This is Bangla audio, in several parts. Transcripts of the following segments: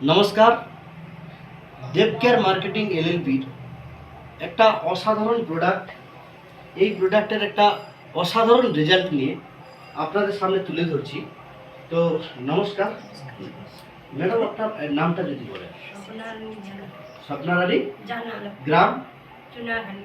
নমস্কার। দেব কেয়ার মার্কেটিং এলএলপির একটা অসাধারণ প্রোডাক্ট, এই প্রোডাক্টের একটা অসাধারণ রেজাল্ট নিয়ে আপনাদের সামনে তুলে ধরছি। তো নমস্কার ম্যাডাম, আপনার নামটা যদি বলেন। স্বপ্নারানী, গ্রাম চুনাখানি।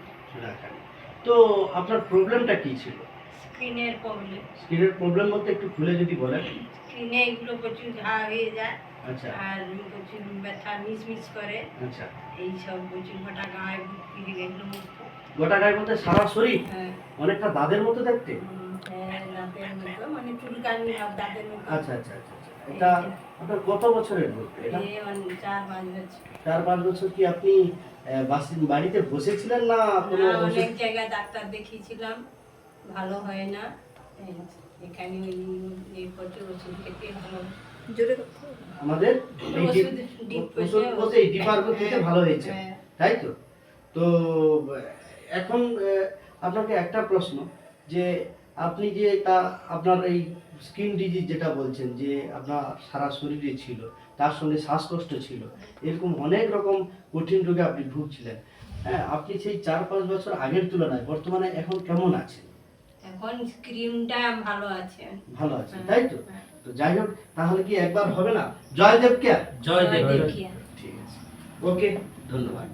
তো আপনার প্রবলেমটা কি ছিল? স্কিনের প্রবলেম। স্কিনের প্রবলেম বলতে একটু খুলে যদি বলেন। স্কিনে এগুলো প্রচুর ঘা হয়ে যায়। আচ্ছা। আর প্রচুর ব্যথা মিসমিস করে। আচ্ছা। এই সব প্রচুর গোটা গায়ে পিড়ে গেছিল মুক্ত। গোটা গায়ে বলতে সারা শরীর? হ্যাঁ। অনেকটা দাঁতের মতো দেখতে? হ্যাঁ, দাঁতের মতো, মানে চুলকানি ভাব দাঁতের মতো। আচ্ছা আচ্ছা আচ্ছা আচ্ছা। এটা আপনার কত বছরের রোগ এটা? 4-5 বছর। 4-5 বছর কি আপনি বাড়িতে বসেছিলেন না কোনো অনেক জায়গায় ডাক্তার দেখিয়েছিলাম, ভালো হয় না। এখানে এই প্রচুর ওষুধ খেতে ভালো জোরে আমাদের এই ওষুধ বলতে এই ডিপার্টমেন্ট থেকে ভালো হয়েছে, তাই তো? তো এখন আপনাকে একটা প্রশ্ন, যে আপনি যে আপনার এই স্কিন ডিজিজ যেটা বলছেন যে আপনার সারা শরীরে ছিল, তার সঙ্গে শ্বাসকষ্ট ছিল, এরকম অনেক রকম কঠিন রোগে আপনি ভুগছিলেন। হ্যাঁ, আপনি সেই 4-5 বছর আগের তুলনায় বর্তমানে এখন কেমন আছেন? এখন স্ক্রিনটা ভালো আছে। ভালো আছে, তাই তো? তো যাই হোক, তাহলে কি একবার হবে না? জয় দেব কেয়ার। জয় দেব। ঠিক আছে, ওকে, ধন্যবাদ।